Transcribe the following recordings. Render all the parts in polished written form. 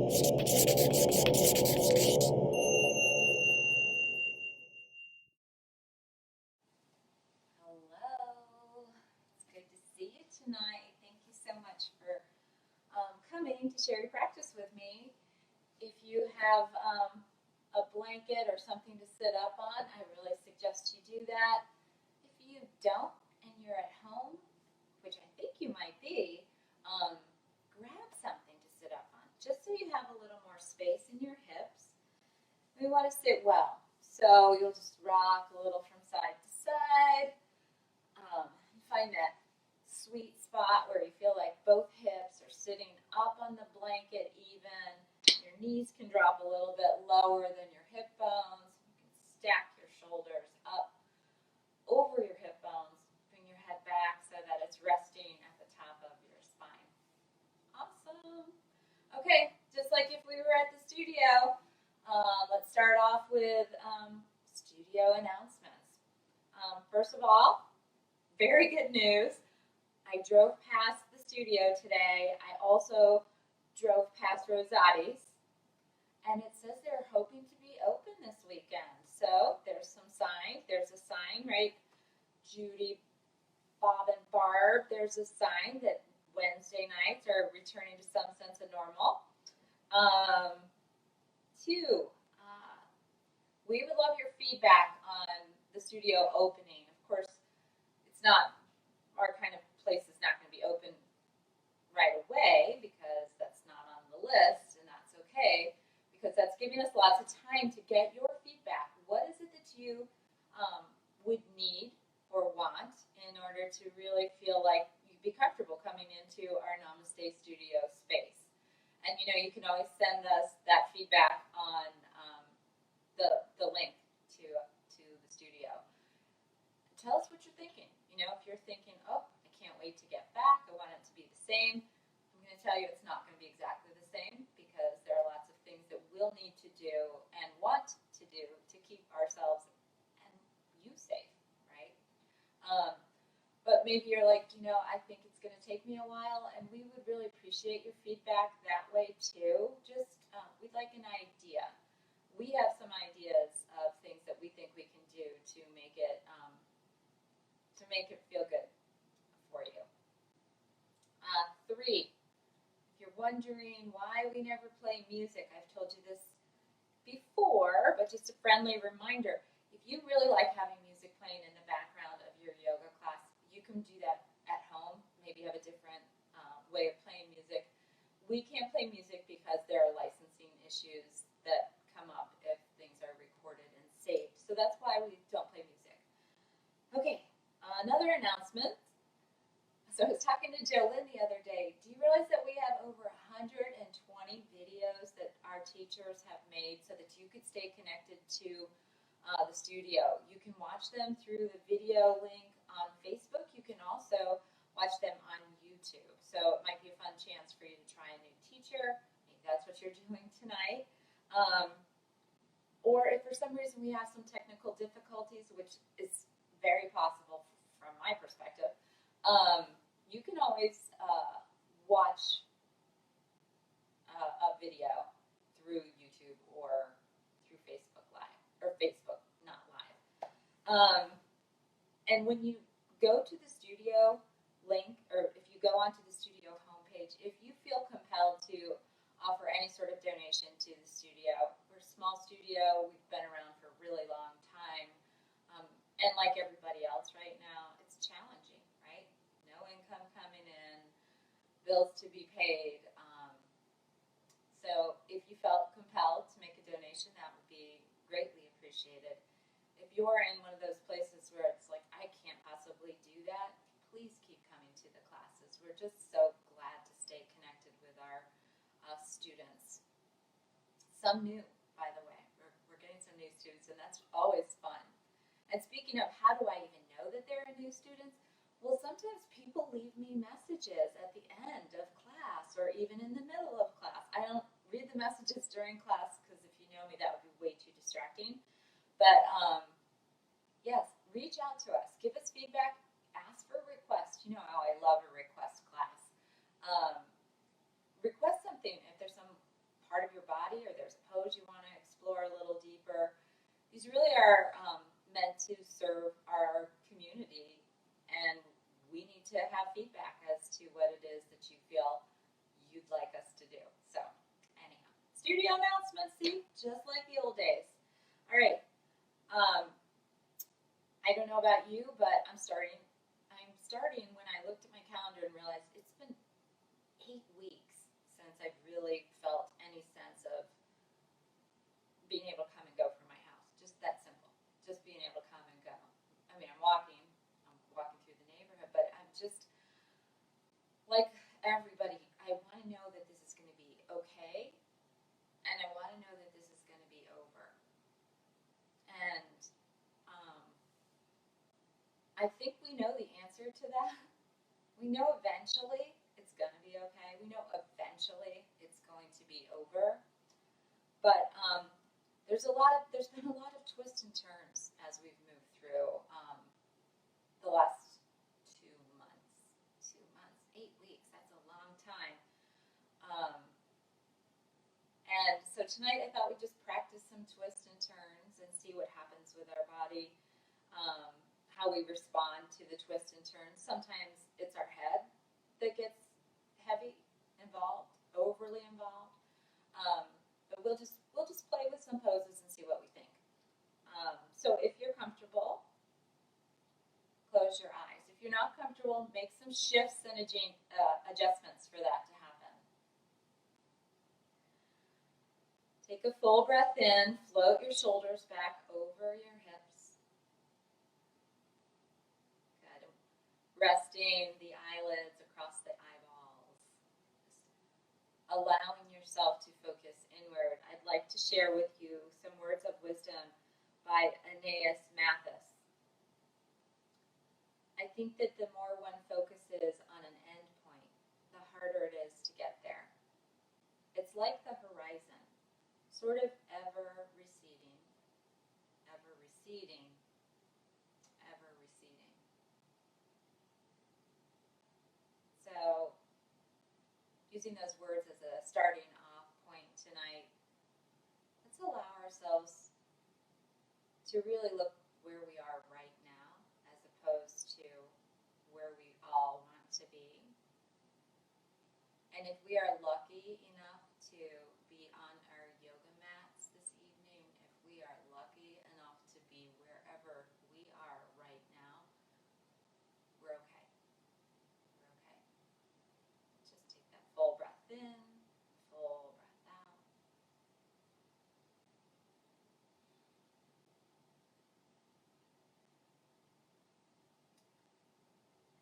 Hello, it's good to see you tonight. Thank you so much for coming to share your practice with me. If you have a blanket or something to sit up on, I really suggest you do that. If you don't and you're at home, which I think you might be, um, grab something to sit up on, just so you have a little more space in your hips. We want to sit well, so you'll just rock a little from side to side. Find that sweet spot where you feel like both hips are sitting up on the blanket even. Your knees can drop a little bit lower than your hip bones. You can stack your shoulders up over your hip bones. Bring your head back so that it's resting at the top of your spine. Awesome. Okay, just like if we were at the studio, let's start off with studio announcements. First of all, very good news. I drove past the studio today. I also drove past Rosati's, and it says they're hoping to be open this weekend. So there's some sign. There's a sign, right? Judy, Bob, and Barb. There's a sign that Wednesday nights are returning to some sense of normal. Two, we would love your feedback on the studio opening. Of course, it's not, our kind of place is not going to be open right away because that's not on the list, and that's okay because that's giving us lots of time to get your feedback. What is it that you would need or want in order to really feel like you'd be comfortable coming into our Namaste Studio space? And you can always send us that feedback on the link to the studio. Tell us what you're thinking. If you're thinking, oh, I can't wait to get back, I want it to be the same, I'm going to tell you it's not going to be exactly the same because there are lots of things that we'll need to do and want to do to keep ourselves and you safe, right? But maybe you're like, I think it's going to take me a while, and we would really appreciate your feedback that way too. Just, we'd like an idea. We have some ideas of things that we think we can do to make it feel good for you. Three, if you're wondering why we never play music, I've told you this before, but just a friendly reminder. If you really like having music playing in the background of your yoga class, you can do that at home. Maybe you have a different way of playing music. We can't play music because there are licensing issues that come up if things are recorded and saved. So that's why we don't play music. Okay, another announcement. So I was talking to Jolynn the other day. Do you realize that we have over 120 videos that our teachers have made so that you could stay connected to the studio? You can watch them through the video link on Facebook. You can also watch them on YouTube. So it might be a fun chance for you to try a new teacher. Maybe that's what you're doing tonight. Or if for some reason we have some technical difficulties, which is very possible from my perspective, you can always watch a video through YouTube or through Facebook Live, or Facebook, not Live. And when you go to the studio link, or if you go onto the studio homepage, if you feel compelled to offer any sort of donation to the studio, we're a small studio, we've been around for a really long time, and like everybody else right now, it's challenging, right? No income coming in, bills to be paid. So if you felt compelled to make a donation, that would be greatly appreciated. If you're in one of those places where it's like, I can't possibly do that, please keep coming to the classes. We're just so glad to stay connected with our students. Some new, by the way. We're getting some new students, and that's always fun. And speaking of, how do I even know that they're new students? Well, sometimes people leave me messages at the end of class or even in the middle of class. I don't read the messages during class because if you know me, that would be way too distracting. But yes, reach out to us. Give us feedback. Ask for requests. You know how I love a request class. Request something if there's some part of body, or there's a pose you want to explore a little deeper. These really are meant to serve our community, and we need to have feedback as to what it is that you feel you'd like us to do. So, anyhow, studio announcements, see, just like the old days. All right. I don't know about you, but I'm starting when I looked at my calendar and realized it's been 8 weeks since I've really felt any sense of being able to come and go from my house. Just that simple. Just being able to come and go. I mean, I'm walking through the neighborhood, but I'm just like everybody. I want to know that this is going to be okay, and I want to know that this is going to be over. And I think we know the answer to that. We know eventually it's going to be okay. We know eventually it's going to be over. But there's been a lot of twists and turns as we've moved through the last 2 months. 2 months, 8 weeks. That's a long time. And so tonight I thought we'd just practice some twists and turns and see what happens with our body. How we respond to the twists and turns. Sometimes it's our head that gets heavy, involved, overly involved. But we'll just play with some poses and see what we think. So if you're comfortable, close your eyes. If you're not comfortable, make some shifts and adjustments for that to happen. Take a full breath in, float your shoulders back over your hips. Resting the eyelids across the eyeballs. Just allowing yourself to focus inward. I'd like to share with you some words of wisdom by Aeneas Mathis. I think that the more one focuses on an end point, the harder it is to get there. It's like the horizon, sort of ever receding, ever receding, ever receding. So, using those words as a starting off point tonight, let's allow ourselves to really look where we are right now as opposed to where we all want to be. And if we are lucky enough to be on our yoga mats this evening, if we are lucky enough to be wherever we are right now, we're okay. We're okay. Just take that full breath in, full breath out.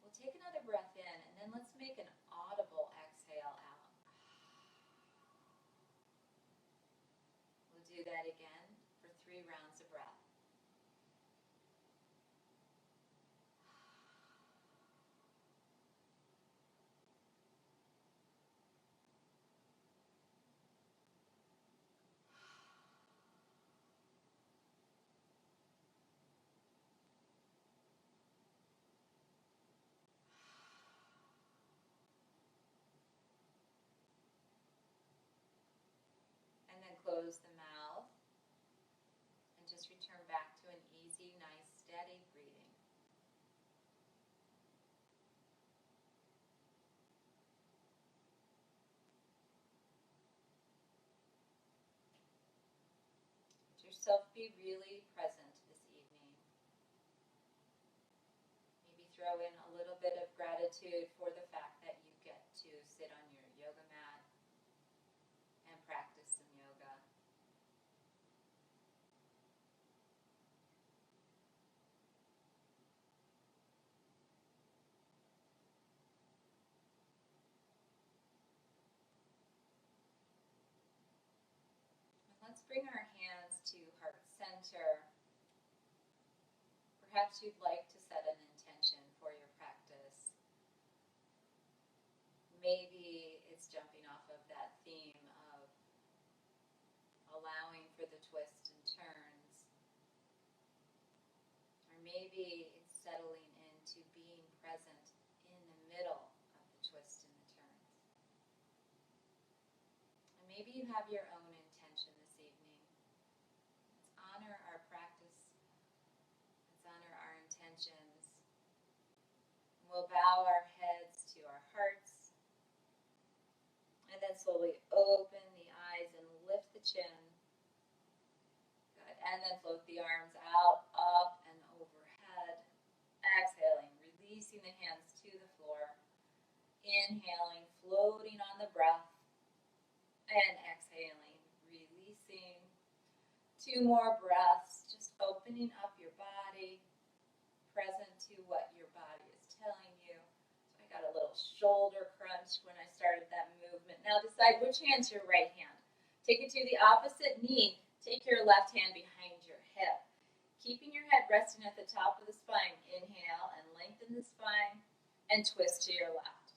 We'll take another breath in, and then let's make an audible exhale out. We'll do that again for 3 rounds of breath. And then close the mouth and just return back to an easy, nice, steady breathing. Let yourself be really present this evening. Maybe throw in a little bit of gratitude for the fact that you get to sit on your yoga mat and practice some yoga. Let's bring our hands to heart center. Perhaps you'd like to set an intention for your practice. Maybe it's jumping off of that theme of allowing for the twists and turns. Or maybe it's settling into being present in the middle of the twists and the turns. And maybe you have your own intention we'll bow our heads to our hearts. And then slowly open the eyes and lift the chin. Good. And then float the arms out, up, and overhead. Exhaling, releasing the hands to the floor. Inhaling, floating on the breath. And exhaling, releasing. 2 more breaths, just opening up your body, present to what your body is telling you. So I got a little shoulder crunch when I started that movement. Now decide which hand's your right hand. Take it to the opposite knee. Take your left hand behind your hip. Keeping your head resting at the top of the spine. Inhale and lengthen the spine and twist to your left.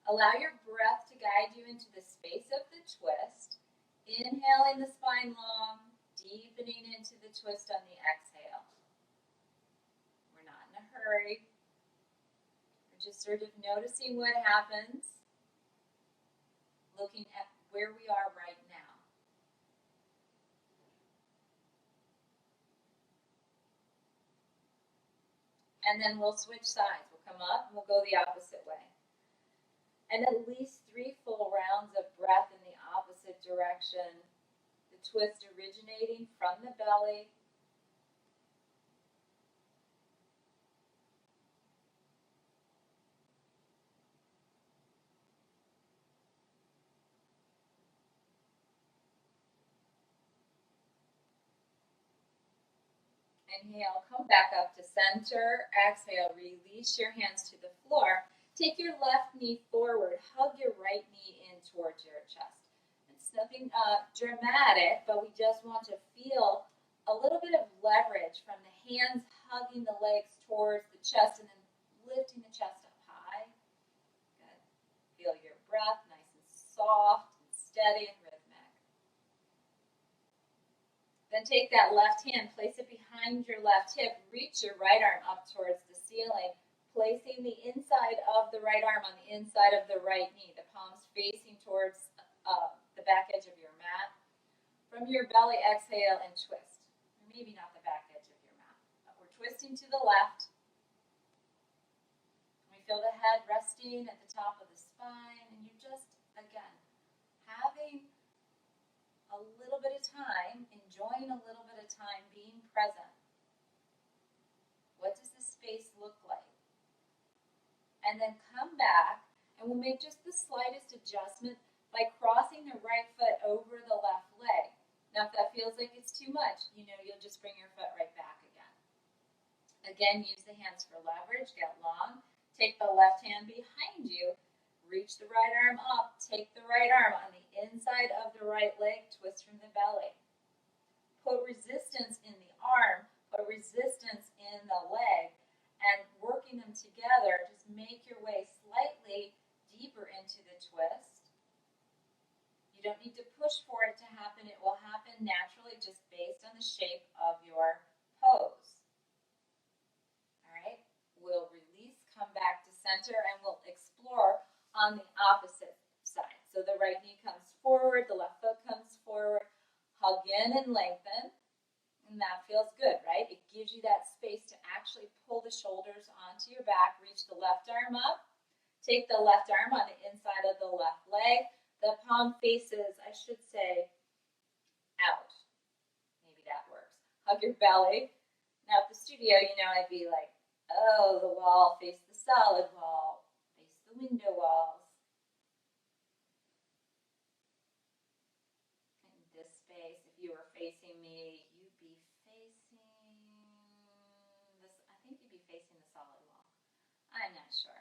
Allow your breath to guide you into the space of the twist. Inhaling the spine long, deepening into the twist on the exhale. We're not in a hurry. We're just sort of noticing what happens, looking at where we are right now. And then we'll switch sides. We'll come up and we'll go the opposite way. And at least 3 full rounds of breath in the opposite direction. The twist originating from the belly. Inhale, come back up to center. Exhale, release your hands to the floor. Take your left knee forward. Hug your right knee in towards your chest. It's nothing dramatic, but we just want to feel a little bit of leverage from the hands hugging the legs towards the chest and then lifting the chest up high. Good. Feel your breath nice and soft and steady and rhythmic. Then take that left hand, place it behind your left hip. Reach your right arm up towards the ceiling. Placing the inside of the right arm on the inside of the right knee, the palms facing towards the back edge of your mat. From your belly, exhale and twist. Maybe not the back edge of your mat, but we're twisting to the left. We feel the head resting at the top of the spine, and you're just, again, having a little bit of time, enjoying a little bit of time being present. What does this space look like? And then come back, and we'll make just the slightest adjustment by crossing the right foot over the left leg. Now, if that feels like it's too much, you'll just bring your foot right back again. Again, use the hands for leverage, get long. Take the left hand behind you, reach the right arm up, take the right arm on the inside of the right leg, twist from the belly. Put resistance in the arm, put resistance in the leg, and working them together, just make your way slightly deeper into the twist. You don't need to push for it to happen. It will happen naturally just based on the shape of your pose. All right, we'll release, come back to center, and we'll explore on the opposite side. So the right knee comes forward, the left foot comes forward, hug in and lengthen. And that feels good, right? It gives you that space to actually pull the shoulders onto your back. Reach the left arm up. Take the left arm on the inside of the left leg. The palm faces, I should say, out. Maybe that works. Hug your belly. Now at the studio, I'd be like, oh, the wall, face the solid wall, face the window walls. In this space, if you were facing me, facing the solid wall. I'm not sure.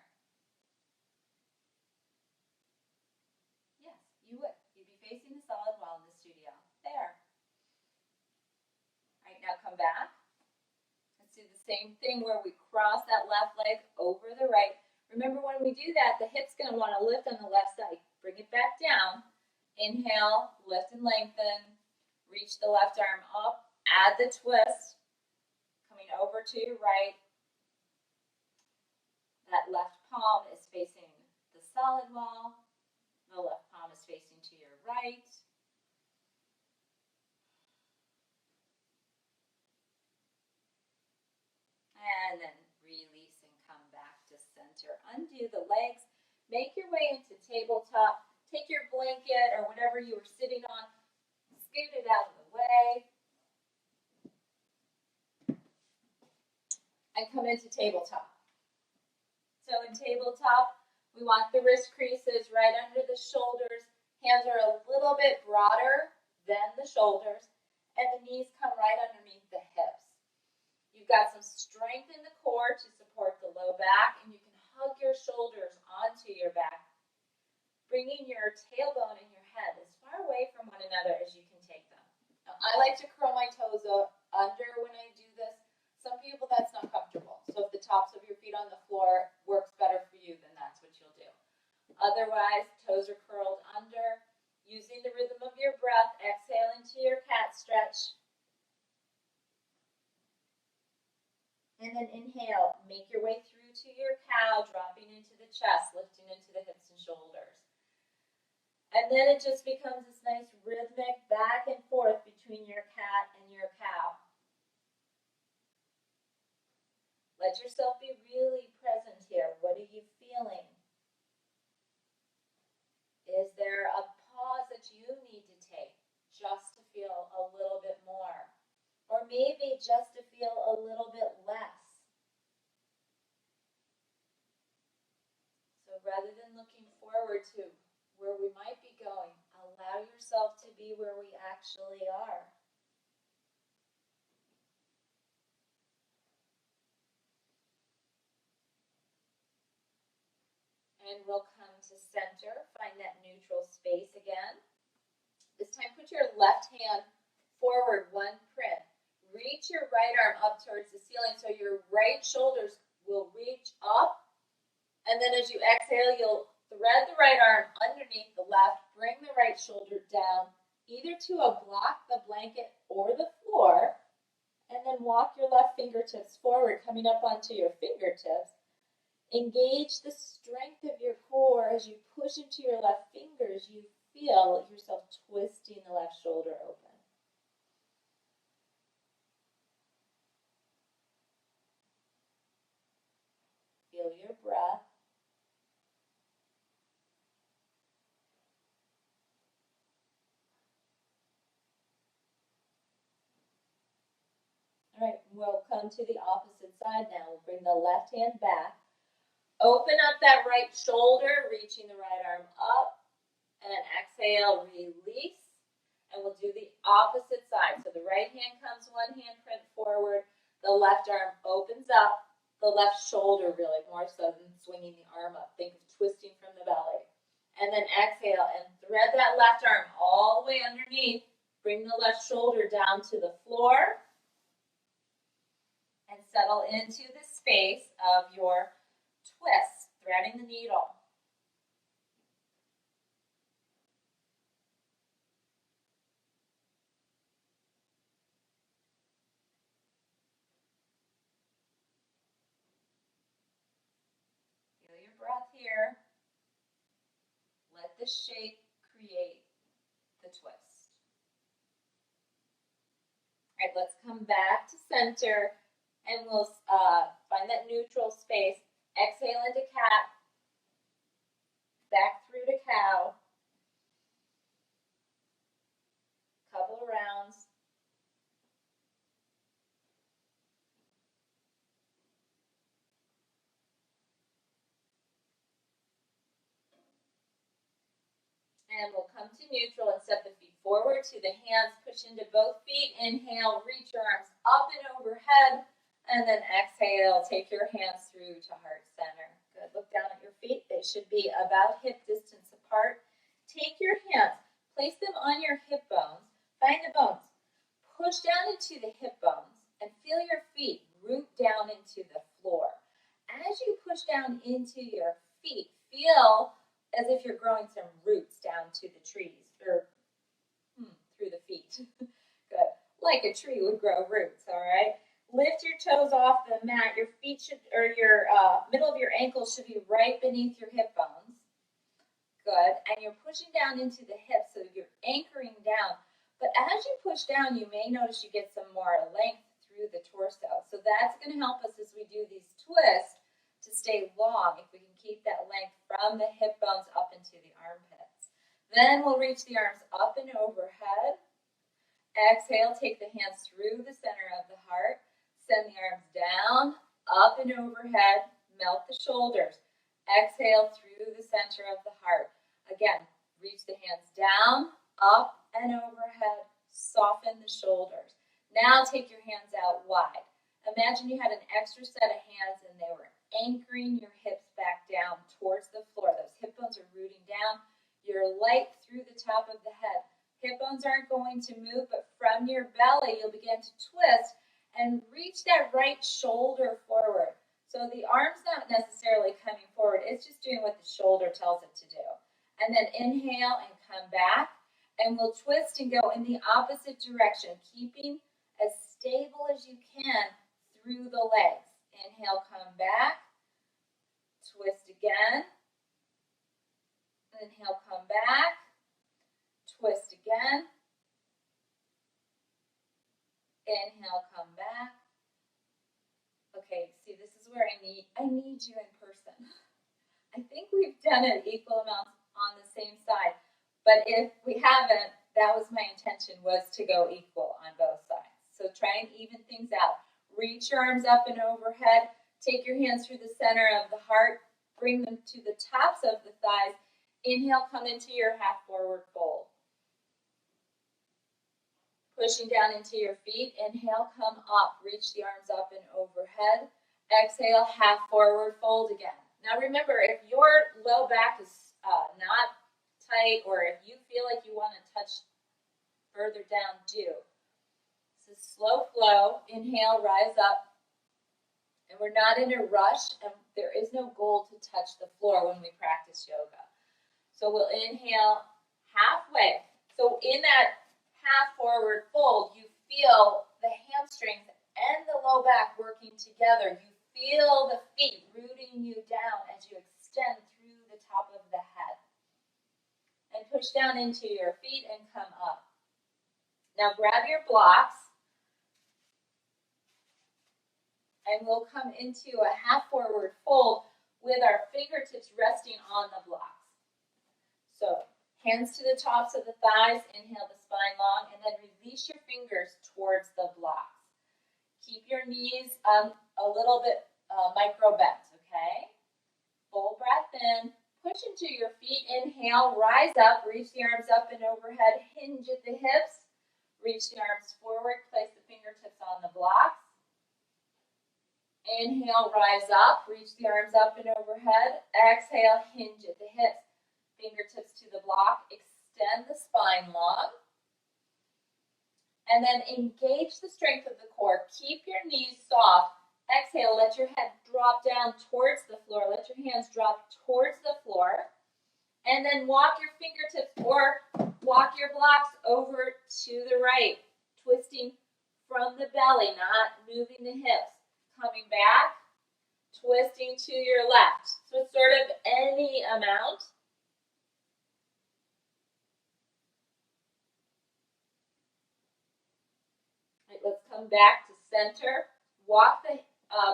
Yes, you would. You'd be facing the solid wall in the studio. There. All right, now come back. Let's do the same thing where we cross that left leg over the right. Remember, when we do that, the hip's going to want to lift on the left side. Bring it back down. Inhale, lift and lengthen. Reach the left arm up. Add the twist. Coming over to your right. That left palm is facing the solid wall. The left palm is facing to your right. And then release. into the legs. Make your way into tabletop. Take your blanket or whatever you were sitting on, scoot it out of the way, and come into tabletop. So in tabletop, we want the wrist creases right under the shoulders. Hands are a little bit broader than the shoulders, and the knees come right underneath the hips. You've got some strength in the core to support the low back, and you can hug your shoulders onto your back, bringing your tailbone and your head as far away from one another as you can take them. Now, I like to curl my toes under when I do this. Some people that's not comfortable. So if the tops of your feet on the floor works better for you, then that's what you'll do. Otherwise, toes are curled under. Using the rhythm of your breath, exhale into your cat stretch. And then inhale, make your way through to your cow, dropping into the chest, lifting into the hips and shoulders. And then it just becomes this nice rhythmic back and forth between your cat and your cow. Let yourself be really present here. What are you feeling? Is there a pause that you need to take just to feel a little bit more? Or maybe just to feel a little bit less? So rather than looking forward to where we might be going, allow yourself to be where we actually are. And we'll come to center, find that neutral space again. This time put your left hand forward, one print. Reach your right arm up towards the ceiling so your right shoulders will reach up. And then as you exhale, you'll thread the right arm underneath the left, bring the right shoulder down, either to a block, the blanket, or the floor, and then walk your left fingertips forward, coming up onto your fingertips. Engage the strength of your core as you push into your left fingers. You feel yourself twisting the left shoulder open. Feel your breath. All right, we'll come to the opposite side now. We'll bring the left hand back. Open up that right shoulder, reaching the right arm up. And exhale, release. And we'll do the opposite side. So the right hand comes one hand print forward. The left arm opens up. The left shoulder really, more so than swinging the arm up. Think of twisting from the belly. And then exhale and thread that left arm all the way underneath. Bring the left shoulder down to the floor. And settle into the space of your twist, threading the needle. Feel your breath here. Let the shape create the twist. All right, let's come back to center and we'll find that neutral space. Exhale into cat, back through to cow, couple of rounds. And we'll come to neutral and step the feet forward to the hands, push into both feet. Inhale, reach your arms up and overhead. And then exhale, take your hands through to heart center. Good, look down at your feet. They should be about hip distance apart. Take your hands, place them on your hip bones. Find the bones. Push down into the hip bones and feel your feet root down into the floor. As you push down into your feet, feel as if you're growing some roots down to the trees, or through the feet. Good. Like a tree would grow roots, all right? Lift your toes off the mat. Your feet should, or your middle of your ankles should be right beneath your hip bones. Good. And you're pushing down into the hips, so you're anchoring down. But as you push down, you may notice you get some more length through the torso. So that's going to help us as we do these twists to stay long, if we can keep that length from the hip bones up into the armpits. Then we'll reach the arms up and overhead. Exhale, take the hands through the center of the heart. Send the arms down, up and overhead. Melt the shoulders. Exhale through the center of the heart. Again, reach the hands down, up and overhead. Soften the shoulders. Now take your hands out wide. Imagine you had an extra set of hands and they were anchoring your hips back down towards the floor. Those hip bones are rooting down. You're light through the top of the head. Hip bones aren't going to move, but from your belly, you'll begin to twist and reach that right shoulder forward. So the arm's not necessarily coming forward. It's just doing what the shoulder tells it to do. And then inhale and come back. And we'll twist and go in the opposite direction, keeping as stable as you can through the legs. Inhale, come back. Twist again. Inhale, come back. Twist again. Inhale, come back. Okay, see, this is where I need you in person. I think we've done it equal amounts on the same side. But if we haven't, that was my intention, was to go equal on both sides. So try and even things out. Reach your arms up and overhead. Take your hands through the center of the heart. Bring them to the tops of the thighs. Inhale, come into your half forward fold. Pushing down into your feet. Inhale, come up. Reach the arms up and overhead. Exhale, half forward fold again. Now remember, if your low back is not tight, or if you feel like you want to touch further down, do. This is slow flow. Inhale, rise up. And we're not in a rush, and there is no goal to touch the floor when we practice yoga. So we'll inhale halfway. So in that half forward fold, you feel the hamstrings and the low back working together. You feel the feet rooting you down as you extend through the top of the head. And push down into your feet and come up. Now grab your blocks. And we'll come into a half forward fold with our fingertips resting on the blocks. So hands to the tops of the thighs. Inhale the spine long. And then release your fingers towards the blocks. Keep your knees a little bit micro bent, okay? Full breath in. Push into your feet, inhale, rise up, reach the arms up and overhead, hinge at the hips, reach the arms forward, place the fingertips on the blocks. Inhale, rise up, reach the arms up and overhead, exhale, hinge at the hips, fingertips to the block, extend the spine long, and then engage the strength of the core, keep your knees soft. Exhale, let your head drop down towards the floor. Let your hands drop towards the floor. And then walk your fingertips or walk your blocks over to the right. Twisting from the belly, not moving the hips. Coming back, twisting to your left. So it's sort of any amount. All right, let's come back to center. Walk the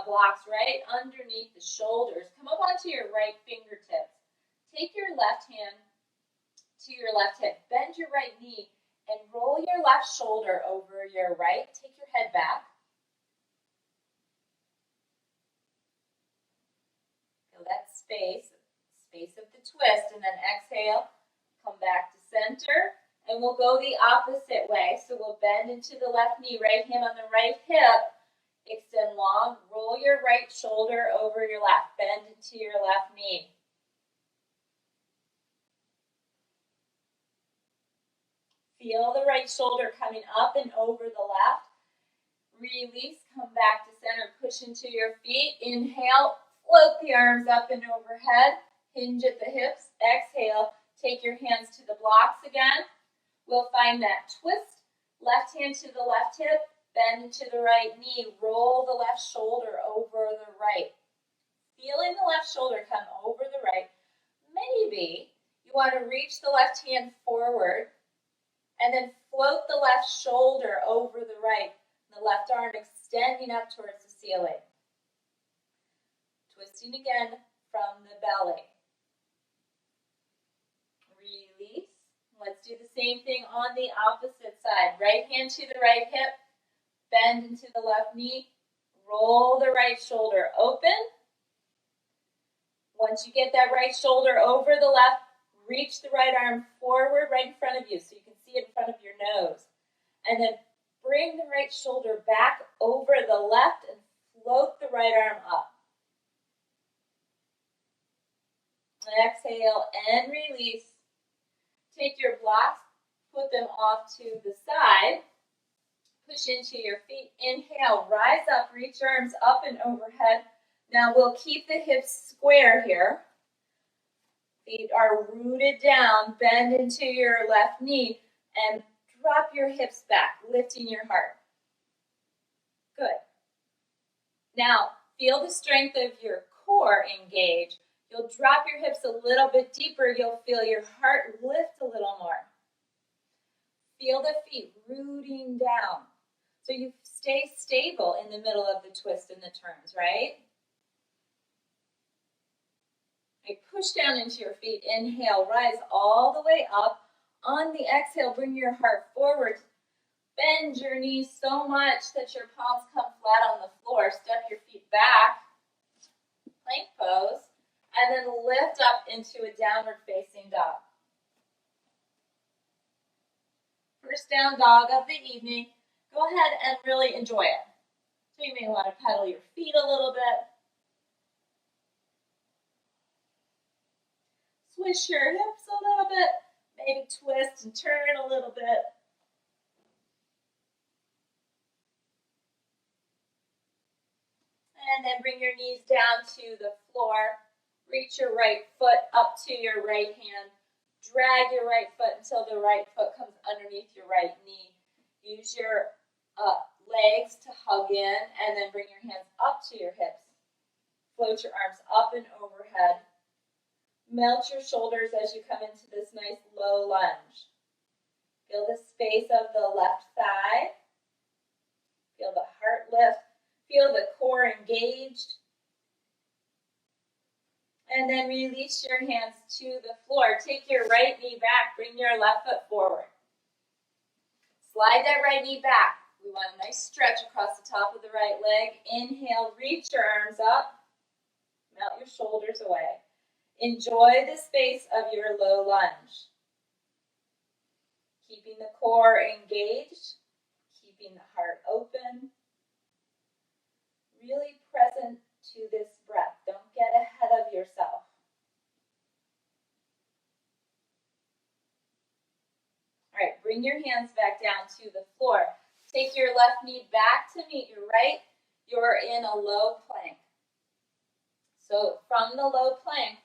blocks right underneath the shoulders. Come up onto your right fingertips. Take your left hand to your left hip. Bend your right knee and roll your left shoulder over your right. Take your head back. Feel that space of the twist, and then exhale. Come back to center, and we'll go the opposite way. So we'll bend into the left knee, right hand on the right hip. Extend long, roll your right shoulder over your left, bend into your left knee. Feel the right shoulder coming up and over the left. Release, come back to center, push into your feet. Inhale, float the arms up and overhead, hinge at the hips. Exhale, take your hands to the blocks again. We'll find that twist, left hand to the left hip. Bend into the right knee, roll the left shoulder over the right. Feeling the left shoulder come over the right. Maybe you want to reach the left hand forward and then float the left shoulder over the right. The left arm extending up towards the ceiling. Twisting again from the belly. Release. Let's do the same thing on the opposite side. Right hand to the right hip, bend into the left knee, roll the right shoulder open. Once you get that right shoulder over the left, reach the right arm forward right in front of you so you can see it in front of your nose. And then bring the right shoulder back over the left and float the right arm up. Exhale and release. Take your blocks, put them off to the side. Push into your feet. Inhale, rise up, reach your arms up and overhead. Now we'll keep the hips square here. Feet are rooted down. Bend into your left knee and drop your hips back, lifting your heart. Good. Now, feel the strength of your core engage. You'll drop your hips a little bit deeper. You'll feel your heart lift a little more. Feel the feet rooting down. So you stay stable in the middle of the twist and the turns, right? Okay, push down into your feet. Inhale, rise all the way up. On the exhale, bring your heart forward. Bend your knees so much that your palms come flat on the floor. Step your feet back. Plank pose. And then lift up into a downward facing dog. First down dog of the evening. Go ahead and really enjoy it. So you may want to pedal your feet a little bit. Swish your hips a little bit. Maybe twist and turn a little bit. And then bring your knees down to the floor. Reach your right foot up to your right hand. Drag your right foot until the right foot comes underneath your right knee. Use your legs to hug in, and then bring your hands up to your hips. Float your arms up and overhead. Melt your shoulders as you come into this nice low lunge. Feel the space of the left thigh. Feel the heart lift. Feel the core engaged. And then release your hands to the floor. Take your right knee back. Bring your left foot forward. Slide that right knee back. We want a nice stretch across the top of the right leg. Inhale, reach your arms up. Melt your shoulders away. Enjoy the space of your low lunge. Keeping the core engaged. Keeping the heart open. Really present to this breath. Don't get ahead of yourself. All right, bring your hands back down to the floor. Take your left knee back to meet your right. You're in a low plank. So from the low plank,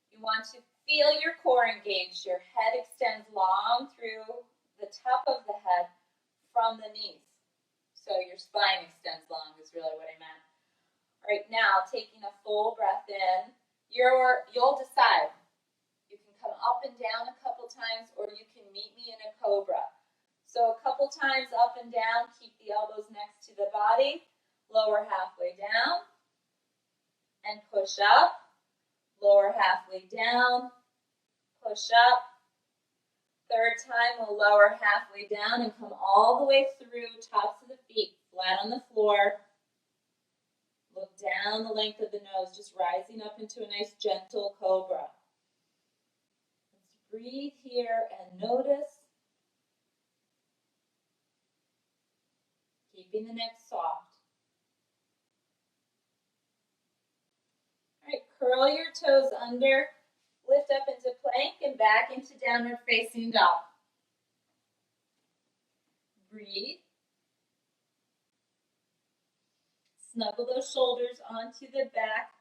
you want to feel your core engaged. Your head extends long through the top of the head from the knees. So your spine extends long is really what I meant. All right, now taking a full breath in, you'll decide. You can come up and down a couple times, or you can meet me in a cobra. So a couple times up and down, keep the elbows next to the body, lower halfway down, and push up, lower halfway down, push up. Third time, we'll lower halfway down and come all the way through, tops of the feet, flat on the floor. Look down the length of the nose, just rising up into a nice gentle cobra. Let's breathe here and notice. Keeping the neck soft. All right, curl your toes under, lift up into plank and back into downward facing dog. Breathe. Snuggle those shoulders onto the back.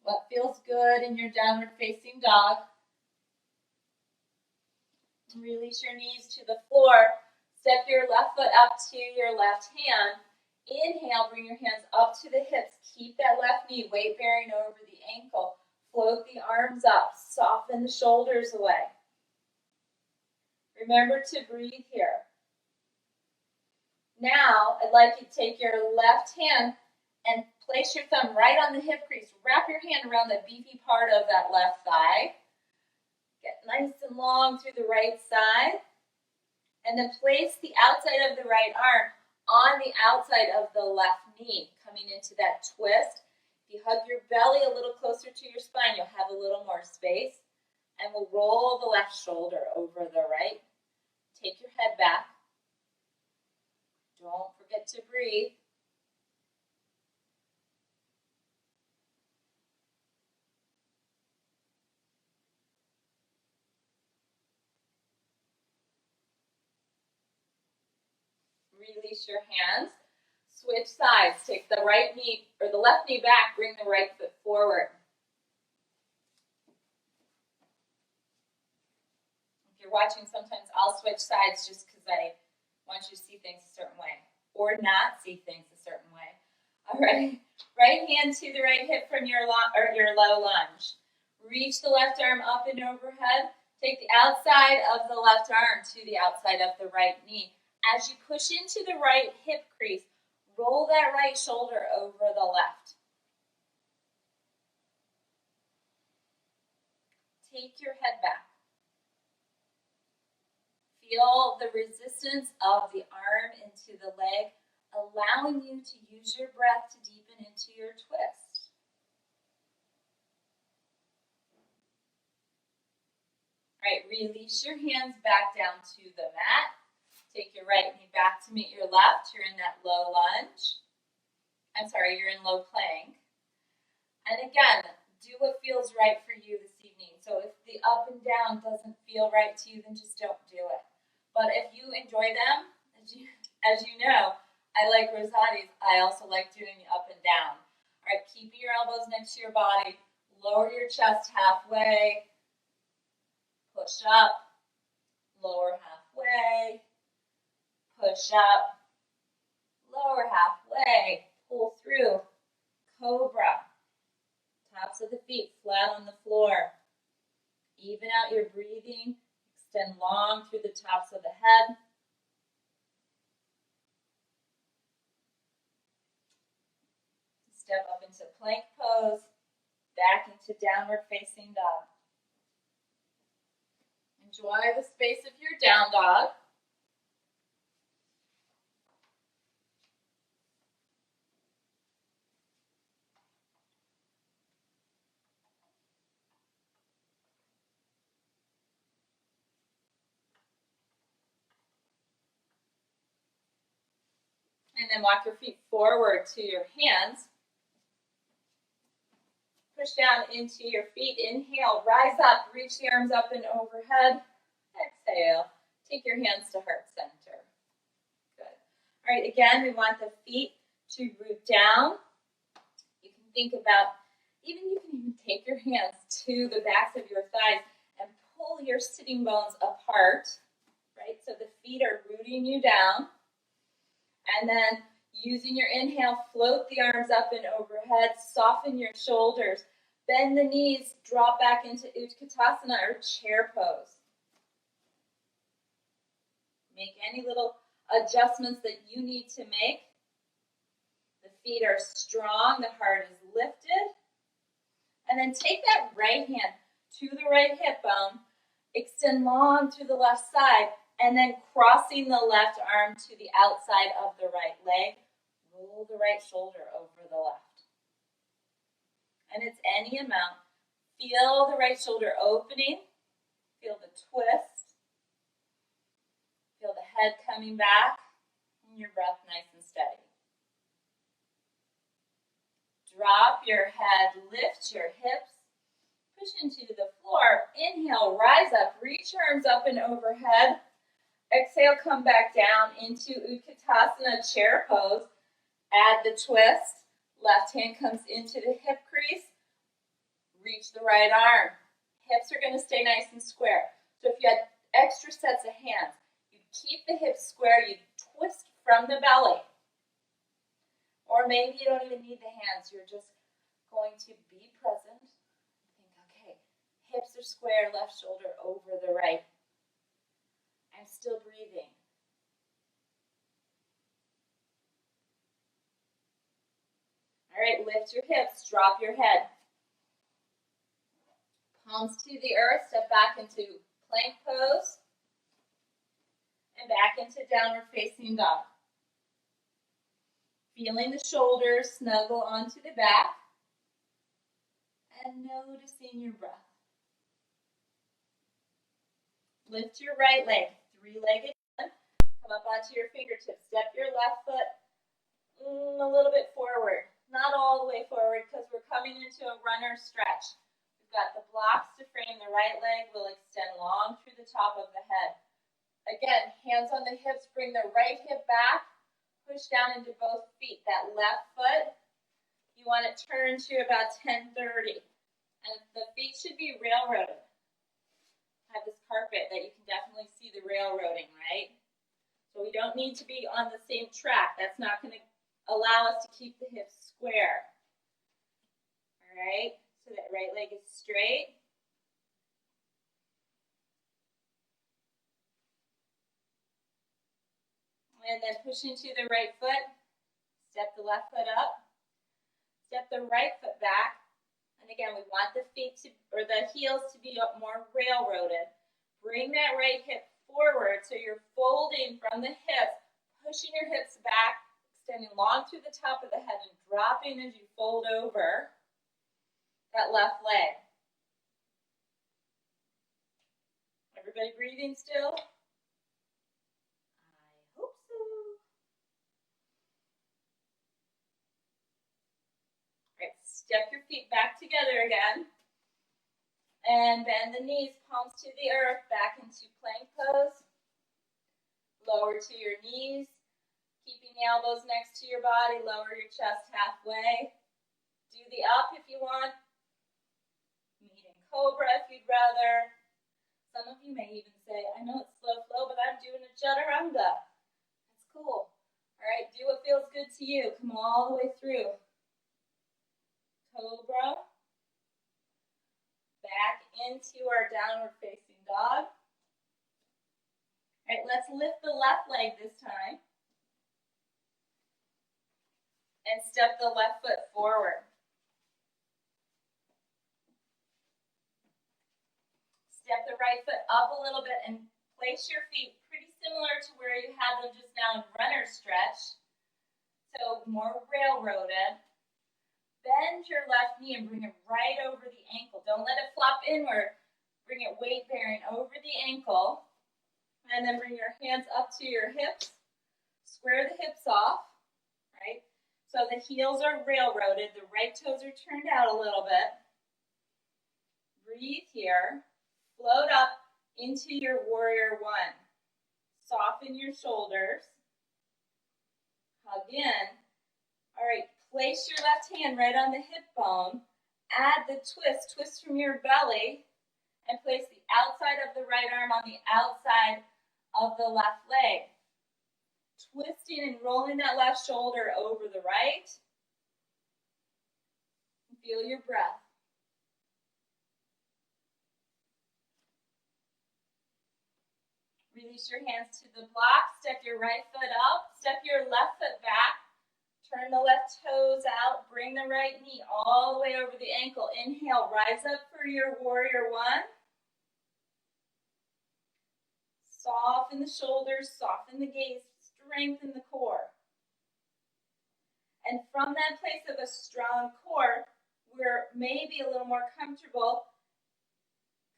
What feels good in your downward facing dog? Release your knees to the floor. Step your left foot up to your left hand. Inhale, bring your hands up to the hips. Keep that left knee weight bearing over the ankle. Float the arms up. Soften the shoulders away. Remember to breathe here. Now, I'd like you to take your left hand And place your thumb right on the hip crease. Wrap your hand around the beefy part of that left thigh. Get nice and long through the right side. And then place the outside of the right arm on the outside of the left knee, coming into that twist. If you hug your belly a little closer to your spine, you'll have a little more space. And we'll roll the left shoulder over the right. Take your head back. Don't forget to breathe. Release your hands. Switch sides. Take the right knee or the left knee back. Bring the right foot forward. If you're watching, sometimes I'll switch sides just because I want you to see things a certain way or not see things a certain way. All right. Right hand to the right hip from your low lunge. Reach the left arm up and overhead. Take the outside of the left arm to the outside of the right knee. As you push into the right hip crease, roll that right shoulder over the left. Take your head back. Feel the resistance of the arm into the leg, allowing you to use your breath to deepen into your twist. All right, release your hands back down to the mat. Take your right knee back to meet your left. You're in that low lunge. You're in low plank. And again, do what feels right for you this evening. So if the up and down doesn't feel right to you, then just don't do it. But if you enjoy them, as you know, I like Rosati's. I also like doing the up and down. All right, keep your elbows next to your body. Lower your chest halfway. Push up. Lower halfway. Push up. Lower halfway. Pull through. Cobra. Tops of the feet flat on the floor. Even out your breathing. Extend long through the tops of the head. Step up into plank pose. Back into downward facing dog. Enjoy the space of your down dog. And then walk your feet forward to your hands. Push down into your feet. Inhale, rise up, reach the arms up and overhead. Exhale, take your hands to heart center. Good. All right, again, we want the feet to root down. You can think about, you can even take your hands to the backs of your thighs and pull your sitting bones apart, right? So the feet are rooting you down. And then using your inhale, float the arms up and overhead, soften your shoulders, bend the knees, drop back into Utkatasana or chair pose. Make any little adjustments that you need to make. The feet are strong, the heart is lifted. And then take that right hand to the right hip bone, extend long through the left side, and then crossing the left arm to the outside of the right leg, roll the right shoulder over the left. And it's any amount. Feel the right shoulder opening. Feel the twist. Feel the head coming back. And your breath nice and steady. Drop your head, lift your hips. Push into the floor. Inhale, rise up, reach your arms up and overhead. Exhale, come back down into Utkatasana chair pose. Add the twist. Left hand comes into the hip crease. Reach the right arm. Hips are going to stay nice and square. So if you had extra sets of hands, you keep the hips square, you twist from the belly. Or maybe you don't even need the hands. You're just going to be present. Think, okay, hips are square, left shoulder over the right. I'm still breathing. Lift your hips, drop your head. Palms to the earth, step back into plank pose. And back into downward facing dog. Feeling the shoulders snuggle onto the back. And noticing your breath. Lift your right leg, three-legged. Come up onto your fingertips. Step your left foot a little bit forward. Not all the way forward because we're coming into a runner stretch. We've got the blocks to frame. The right leg will extend long through the top of the head. Again, hands on the hips. Bring the right hip back. Push down into both feet. That left foot, you want it turned to about 10:30. And the feet should be railroaded. I have this carpet that you can definitely see the railroading, right? So we don't need to be on the same track. That's not going to allow us to keep the hips square. All right, so that right leg is straight. And then push into the right foot. Step the left foot up. Step the right foot back. And again, we want the feet to, or the heels to be more railroaded. Bring that right hip forward so you're folding from the hips, pushing your hips back, extending long through the top of the head and dropping as you fold over that left leg. Everybody breathing still? I hope so. All right, step your feet back together again. And bend the knees, palms to the earth, back into plank pose. Lower to your knees, keeping the elbows next to your body. Lower your chest halfway. Do the up if you want. Meet in cobra if you'd rather. Some of you may even say, I know it's slow flow, but I'm doing a chaturanga. That's cool. All right, do what feels good to you. Come all the way through. Cobra. Back into our downward facing dog. All right, let's lift the left leg this time. And step the left foot forward. Step the right foot up a little bit and place your feet pretty similar to where you had them just now in runner stretch. So more railroaded. Bend your left knee and bring it right over the ankle. Don't let it flop inward. Bring it weight bearing over the ankle. And then bring your hands up to your hips. Square the hips off, right? So the heels are railroaded. The right toes are turned out a little bit. Breathe here. Float up into your warrior one. Soften your shoulders. Hug in. All right. Place your left hand right on the hip bone. Add the twist. Twist from your belly. And place the outside of the right arm on the outside of the left leg. Twisting and rolling that left shoulder over the right. Feel your breath. Release your hands to the block. Step your right foot up. Step your left foot back. Turn the left toes out. Bring the right knee all the way over the ankle. Inhale, rise up for your warrior one. Soften the shoulders, soften the gaze, strengthen the core. And from that place of a strong core, we're maybe a little more comfortable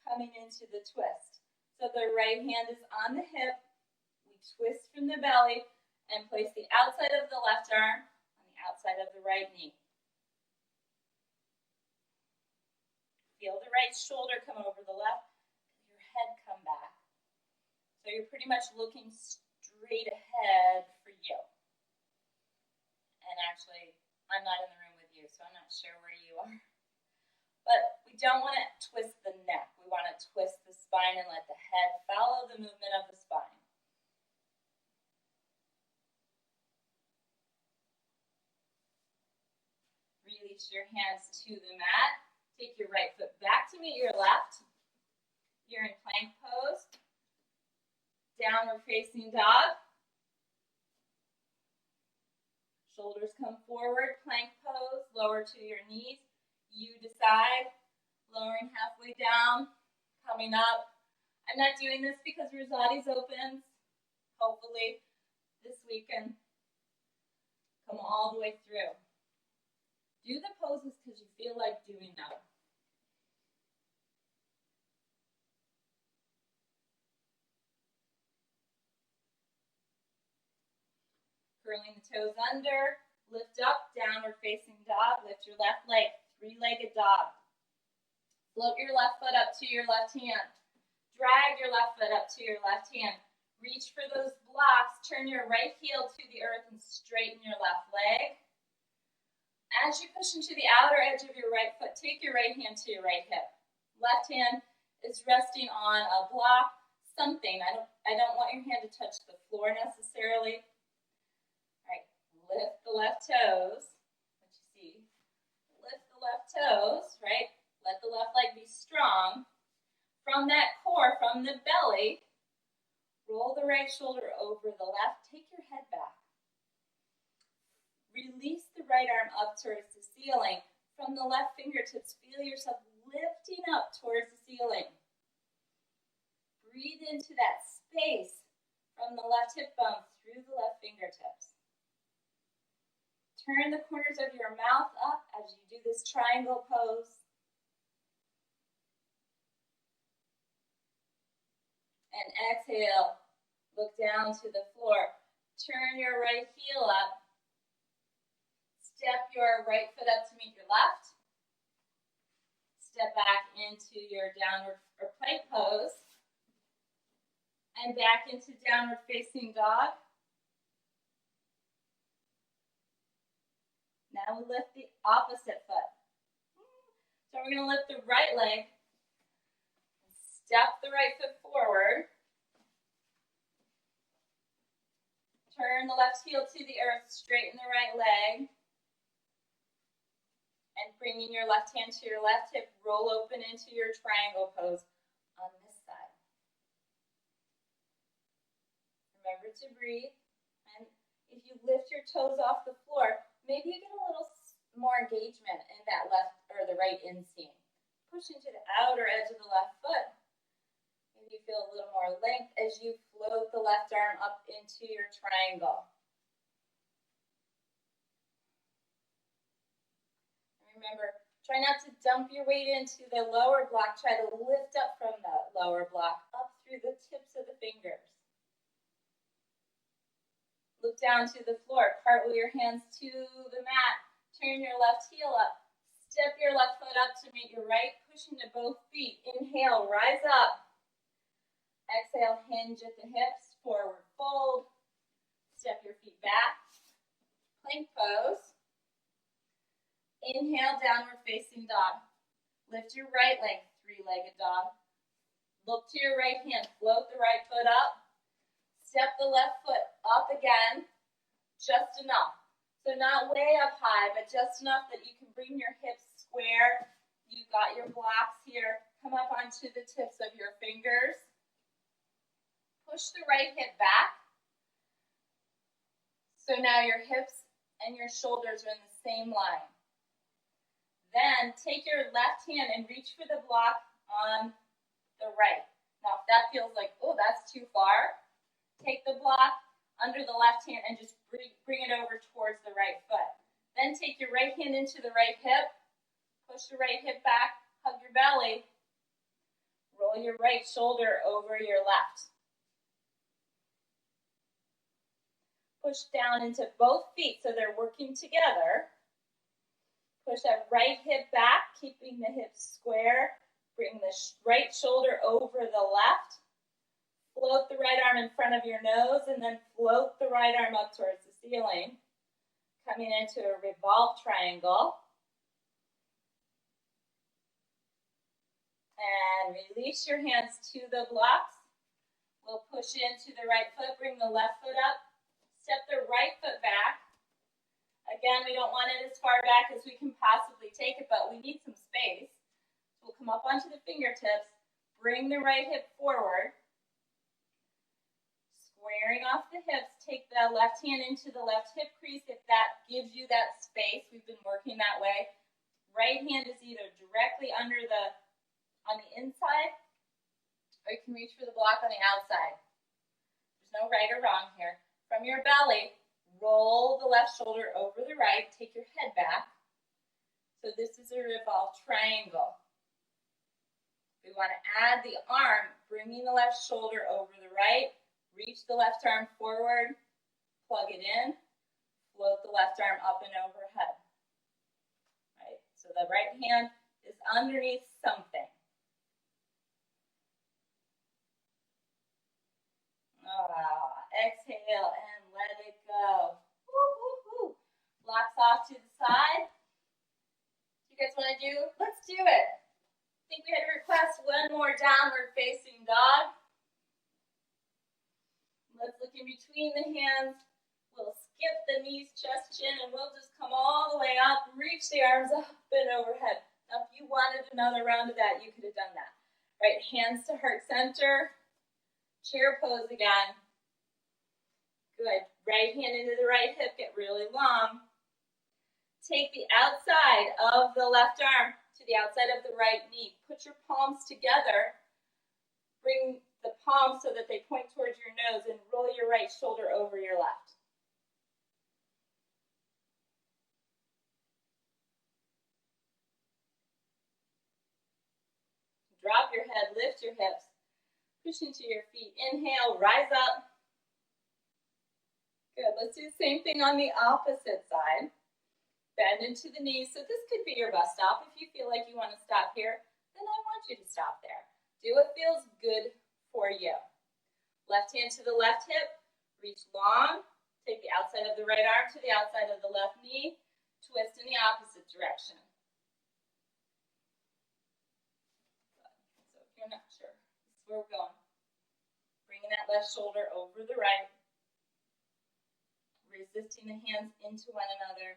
coming into the twist. So the right hand is on the hip. We twist from the belly and place the outside of the left arm on the outside of the right knee. Feel the right shoulder come over the left, your head come back. So you're pretty much looking straight ahead for you. And actually, I'm not in the room with you, so I'm not sure where you are. But we don't want to twist the neck. We want to twist the spine and let the head follow the movement of the spine. Release your hands to the mat. Take your right foot back to meet your left. You're in plank pose. Downward facing dog. Shoulders come forward, plank pose. lower to your knees. You decide. Lowering halfway down, coming up. I'm not doing this because Rosati's opens. Hopefully this week can come all the way through. Do the poses because you feel like doing them. Curling the toes under, lift up, downward facing dog, lift your left leg, three-legged dog. Float your left foot up to your left hand. Drag your left foot up to your left hand. Reach for those blocks. Turn your right heel to the earth and straighten your left leg. As you push into the outer edge of your right foot, take your right hand to your right hip. Left hand is resting on a block, something. I don't want your hand to touch the floor necessarily. All right, lift the left toes. What you see? Lift the left toes, right? Let the left leg be strong. From that core, from the belly, roll the right shoulder over the left. Take your head back. Release the right arm up towards the ceiling. From the left fingertips, feel yourself lifting up towards the ceiling. Breathe into that space from the left hip bone through the left fingertips. Turn the corners of your mouth up as you do this triangle pose. And exhale, look down to the floor. Turn your right heel up. Step your right foot up to meet your left. Step back into your downward or plank pose. And back into downward facing dog. Now we lift the opposite foot. So we're going to lift the right leg. Step the right foot forward. Turn the left heel to the earth, straighten the right leg. And bringing your left hand to your left hip, roll open into your triangle pose on this side. Remember to breathe. And if you lift your toes off the floor, maybe you get a little more engagement in that left or the right inseam. Push into the outer edge of the left foot. You feel a little more length as you float the left arm up into your triangle. And remember, try not to dump your weight into the lower block. Try to lift up from the lower block, up through the tips of the fingers. Look down to the floor. Cartwheel your hands to the mat. Turn your left heel up. Step your left foot up to meet your right. Push into both feet. Inhale, rise up. Exhale, hinge at the hips, forward fold. Step your feet back. Plank pose. Inhale, downward facing dog. Lift your right leg, three-legged dog. Look to your right hand, float the right foot up. Step the left foot up again, just enough. So not way up high, but just enough that you can bring your hips square. You've got your blocks here. Come up onto the tips of your fingers. Push the right hip back. So now your hips and your shoulders are in the same line. Then take your left hand and reach for the block on the right. Now if that feels like, oh, that's too far, take the block under the left hand and just bring it over towards the right foot. Then take your right hand into the right hip, push the right hip back, hug your belly, roll your right shoulder over your left. Push down into both feet so they're working together. Push that right hip back, keeping the hips square. Bring the right shoulder over the left. Float the right arm in front of your nose and then float the right arm up towards the ceiling. Coming into a revolve triangle. And release your hands to the blocks. We'll push into the right foot, bring the left foot up. Step the right foot back. Again, we don't want it as far back as we can possibly take it, but we need some space. So we'll come up onto the fingertips, bring the right hip forward, squaring off the hips. Take the left hand into the left hip crease if that gives you that space. We've been working that way. Right hand is either directly on the inside, or you can reach for the block on the outside. There's no right or wrong here. From your belly, roll the left shoulder over the right. Take your head back. So this is a revolved triangle. We want to add the arm, bringing the left shoulder over the right. Reach the left arm forward, plug it in, float the left arm up and overhead. Right? So the right hand is underneath something. Exhale and let it go. Woo, woo, woo. Blocks off to the side. You guys want to do? Let's do it. I think we had to request one more downward facing dog. Let's look in between the hands. We'll skip the knees, chest, chin, and we'll just come all the way up. Reach the arms up and overhead. Now, if you wanted another round of that, you could have done that. Right, hands to heart center. Chair pose again. Good. Right hand into the right hip. Get really long. Take the outside of the left arm to the outside of the right knee. Put your palms together. Bring the palms so that they point towards your nose and roll your right shoulder over your left. Drop your head, lift your hips. Push into your feet. Inhale, rise up. Good. Let's do the same thing on the opposite side. Bend into the knees. So this could be your bus stop. If you feel like you want to stop here, then I want you to stop there. Do what feels good for you. Left hand to the left hip. Reach long. Take the outside of the right arm to the outside of the left knee. Twist in the opposite direction. So if you're not sure, this is where we're going. Bringing that left shoulder over the right. Resisting the hands into one another.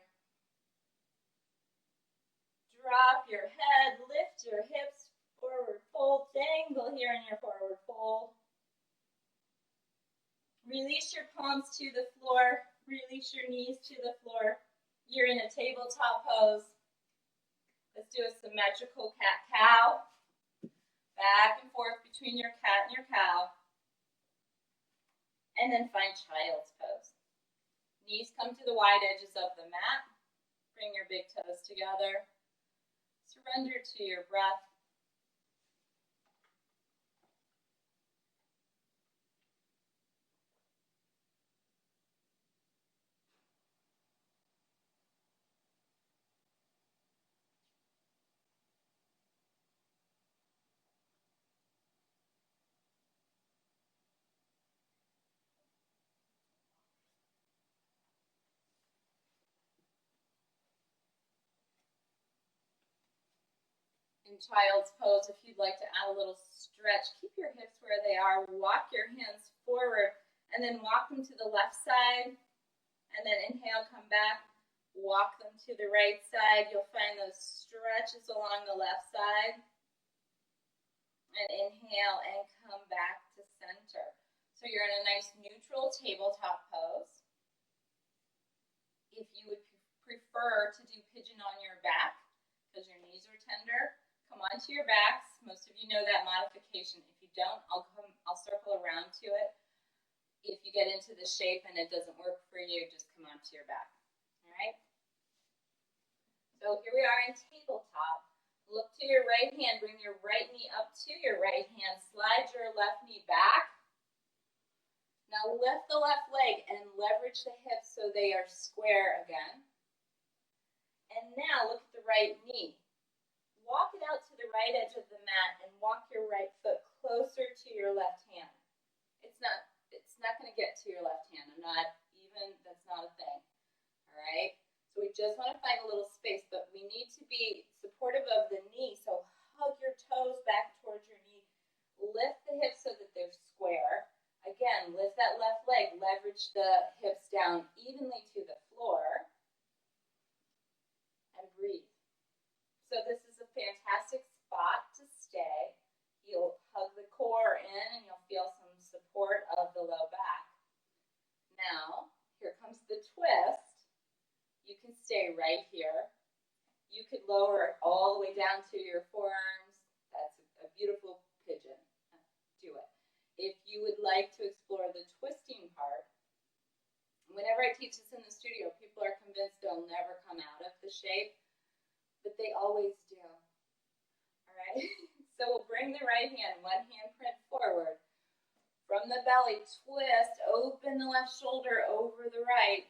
Drop your head, lift your hips, forward fold, dangle here in your forward fold. Release your palms to the floor, release your knees to the floor. You're in a tabletop pose. Let's do a symmetrical cat-cow. Back and forth between your cat and your cow. And then find child's pose. Knees come to the wide edges of the mat. Bring your big toes together. Surrender to your breath. In child's pose, if you'd like to add a little stretch, keep your hips where they are. Walk your hands forward and then walk them to the left side. And then inhale, come back. Walk them to the right side. You'll find those stretches along the left side. And inhale and come back to center. So you're in a nice neutral tabletop pose. If you would prefer to do pigeon on your back, because your knees are tender, come onto your backs. Most of you know that modification. If you don't, I'll circle around to it. If you get into the shape and it doesn't work for you, just come onto your back. All right? So here we are in tabletop. Look to your right hand. Bring your right knee up to your right hand. Slide your left knee back. Now lift the left leg and leverage the hips so they are square again. And now look at the right knee. Walk it out to the right edge of the mat and walk your right foot closer to your left hand. It's not going to get to your left hand. That's not a thing. All right? So we just want to find a little space, but we need to be supportive of the knee. So hug your toes back towards your knee. Lift the hips so that they're square. Again, lift that left leg. Leverage the hips down evenly to the floor. And breathe. So this is a fantastic spot to stay. You'll hug the core in and you'll feel some support of the low back. twist, you can stay right here. You could lower it all the way down to your forearms. That's a beautiful pigeon. Do it. If you would like to explore the twisting part, whenever I teach this in the studio, people are convinced they'll never come out of the shape, but they always do. All right? So we'll bring the right hand, one handprint forward. From the belly, twist, open the left shoulder over the right.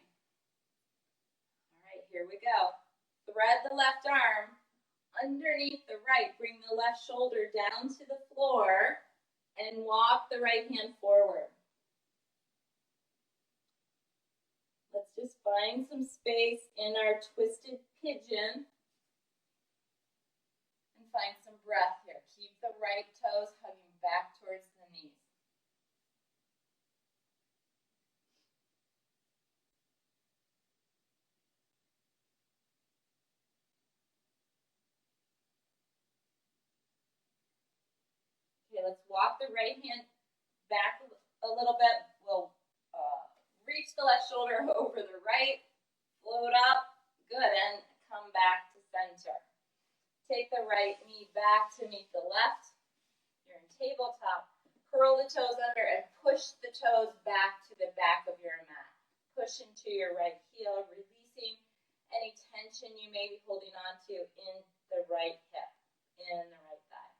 All right, here we go. Thread the left arm underneath the right. Bring the left shoulder down to the floor and walk the right hand forward. Let's just find some space in our twisted pigeon and find some breath here. Keep the right toes hugging back towards the knees. Okay, let's walk the right hand back a little bit. We'll reach the left shoulder over the right, float up, good, and come back to center. Take the right knee back to meet the left. You're in tabletop. Curl the toes under and push the toes back to the back of your mat. Push into your right heel, releasing any tension you may be holding on to in the right hip, in the right thigh.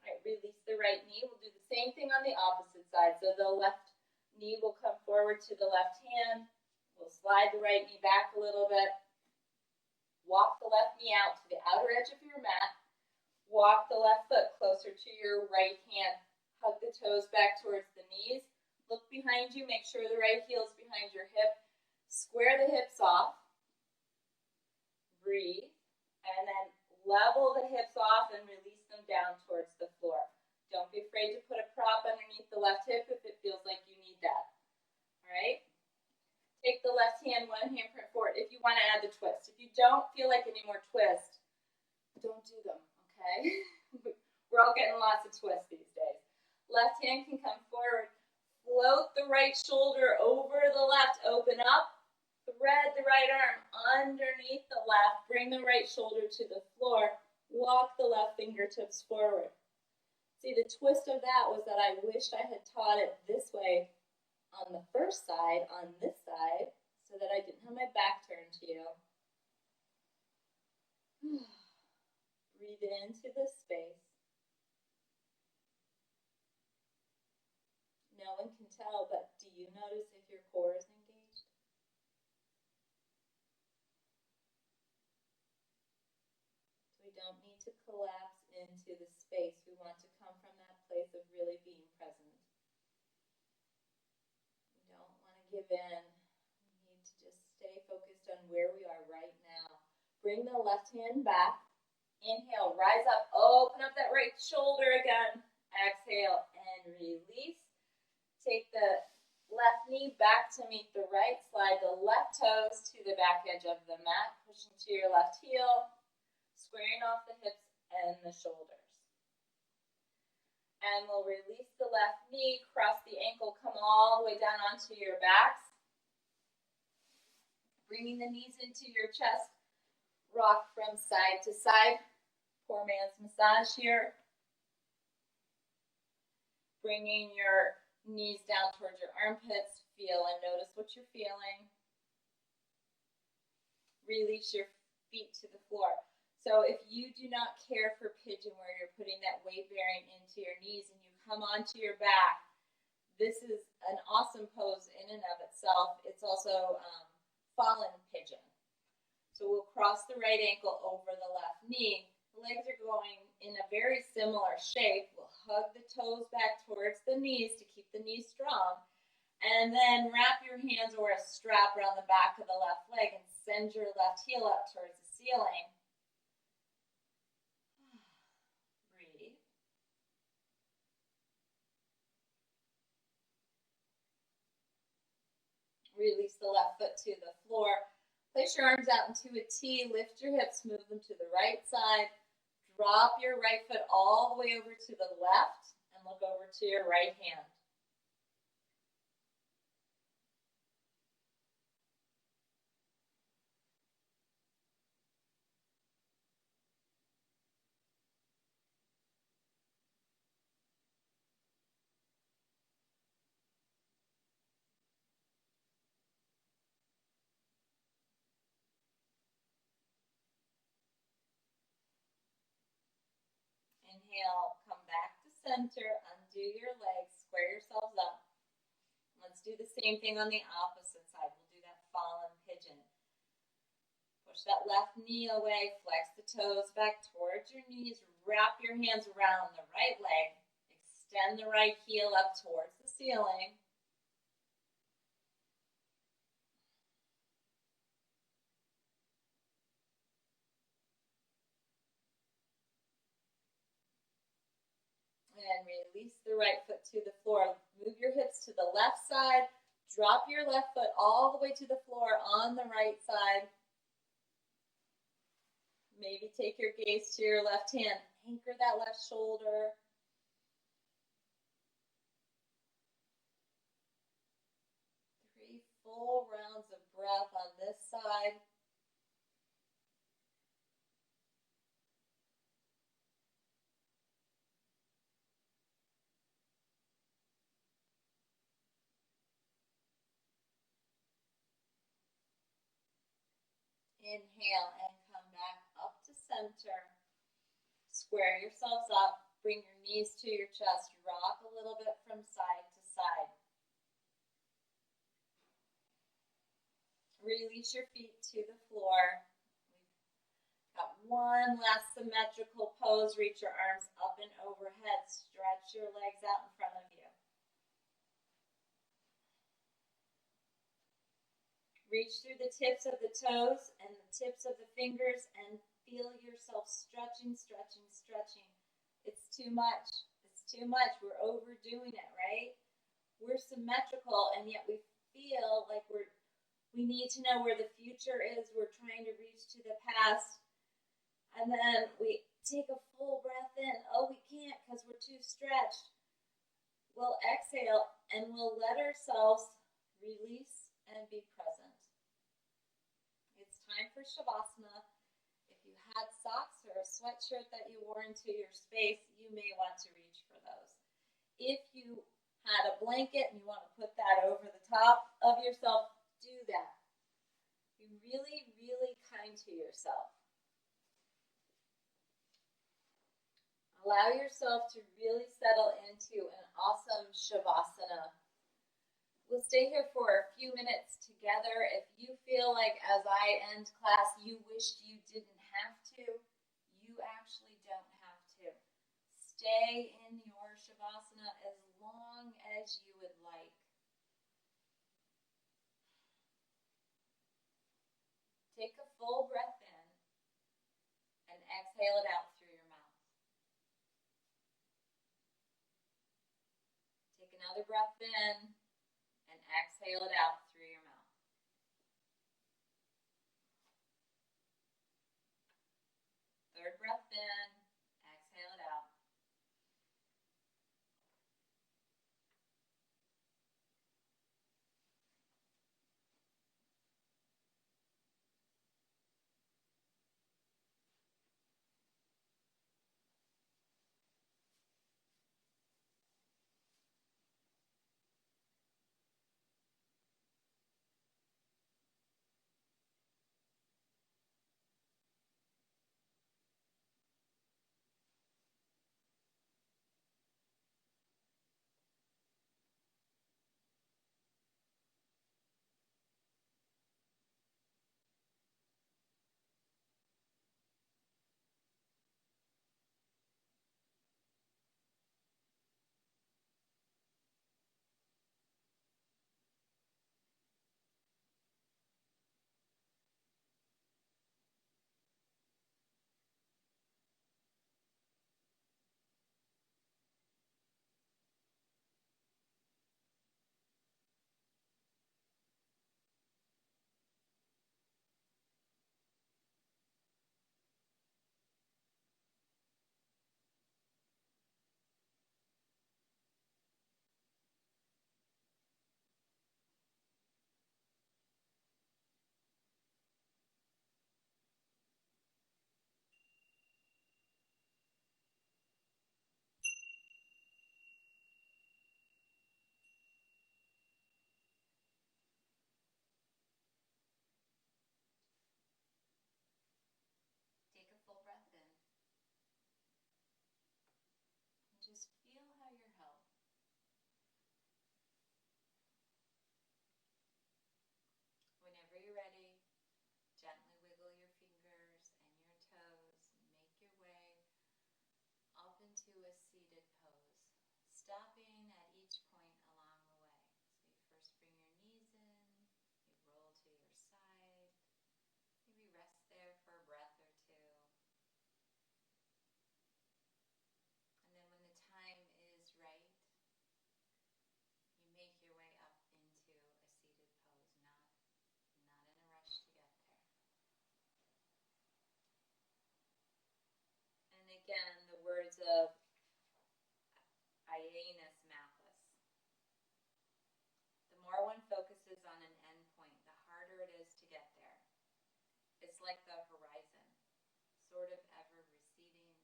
All right, release the right knee. We'll do the same thing on the opposite side. So the left knee will come forward to the left hand. We'll slide the right knee back a little bit. Walk the left knee out to the outer edge of your mat. Walk the left foot closer to your right hand. Hug the toes back towards the knees. Look behind you. Make sure the right heel is behind your hip. Square the hips off. Breathe. And then level the hips off and release them down towards the floor. Don't be afraid to put a prop underneath the left hip if it feels like you need that. All right? Take the left hand, one handprint forward if you want to add the twist. If you don't feel like any more twist, don't do them, okay? We're all getting lots of twists these days. Left hand can come forward. Float the right shoulder over the left. Open up. Thread the right arm underneath the left. Bring the right shoulder to the floor. Walk the left fingertips forward. See, the twist of that was that I wished I had taught it this way on the first side, on this side, so that I didn't have my back turned to you. Breathe into this space. No one can tell, but do you notice if your core is engaged? So we don't need to collapse into the space. We want to come from that place of really being present. We don't want to give in. We need to just stay focused on where we are right now. Bring the left hand back. Inhale, rise up, open up that right shoulder again. Exhale and release. Take the left knee back to meet the right. Slide the left toes to the back edge of the mat. Push into your left heel. Squaring off the hips and the shoulders. And we'll release the left knee, cross the ankle, come all the way down onto your backs. Bringing the knees into your chest. Rock from side to side. Poor man's massage here. Bringing your knees down towards your armpits. Feel and notice what you're feeling. Release your feet to the floor. So if you do not care for pigeon where you're putting that weight bearing into your knees and you come onto your back, this is an awesome pose in and of itself. It's also fallen pigeon. So we'll cross the right ankle over the left knee. The legs are going in a very similar shape. We'll hug the toes back towards the knees to keep the knees strong. And then wrap your hands or a strap around the back of the left leg and send your left heel up towards the ceiling. Breathe. Release the left foot to the floor. Place your arms out into a T. Lift your hips, move them to the right side. Drop your right foot all the way over to the left and look over to your right hand. inhale, come back to center, undo your legs, square yourselves up. Let's do the same thing on the opposite side. We'll do that fallen pigeon. Push that left knee away, flex the toes back towards your knees, wrap your hands around the right leg, extend the right heel up towards the ceiling. And release the right foot to the floor. Move your hips to the left side. Drop your left foot all the way to the floor on the right side. Maybe take your gaze to your left hand. Anchor that left shoulder. Three full rounds of breath on this side. Inhale and come back up to center. Square yourselves up. Bring your knees to your chest. Rock a little bit from side to side. Release your feet to the floor. We've got one last symmetrical pose. Reach your arms up and overhead. Stretch your legs out in front of you. Reach through the tips of the toes and the tips of the fingers and feel yourself stretching, stretching, stretching. It's too much. It's too much. We're overdoing it, right? We're symmetrical, and yet we feel like we need to know where the future is. We're trying to reach to the past. And then we take a full breath in. Oh, we can't because we're too stretched. We'll exhale, and we'll let ourselves release and be present. It's time for Shavasana. If you had socks or a sweatshirt that you wore into your space, you may want to reach for those. If you had a blanket and you want to put that over the top of yourself, do that. Be really, really kind to yourself. Allow yourself to really settle into an awesome Shavasana. We'll stay here for a few minutes together. If you feel like as I end class you wished you didn't have to, you actually don't have to. Stay in your Shavasana as long as you would like. Take a full breath in and exhale it out through your mouth. Take another breath in and exhale it out through your mouth. Third breath in, exhale it out. the Ianus Malthus. The more one focuses on an end point, the harder it is to get there. It's like the horizon, sort of ever receding,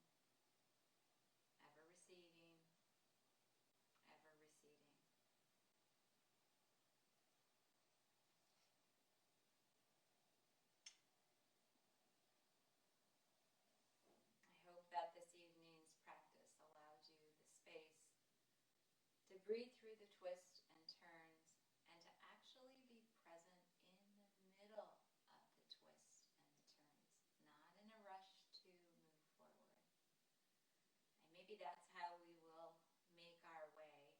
ever receding, ever receding. I hope that this evening's practice allowed you the space to breathe through the twists and turns and to actually be present in the middle of the twists and the turns, not in a rush to move forward. And maybe that's how we will make our way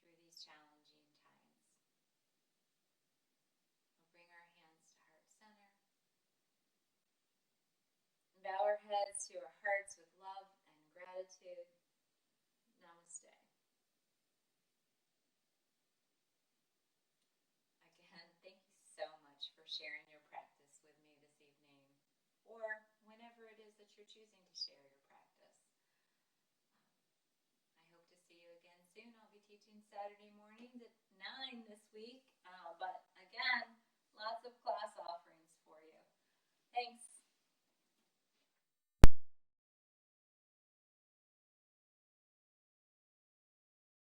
through these challenging times. We'll bring our hands to heart center and bow our heads to our hearts with love and gratitude. Namaste. Again, thank you so much for sharing your practice with me this evening, or whenever it is that you're choosing to share your practice. I hope to see you again soon. I'll be teaching Saturday mornings at 9 this week.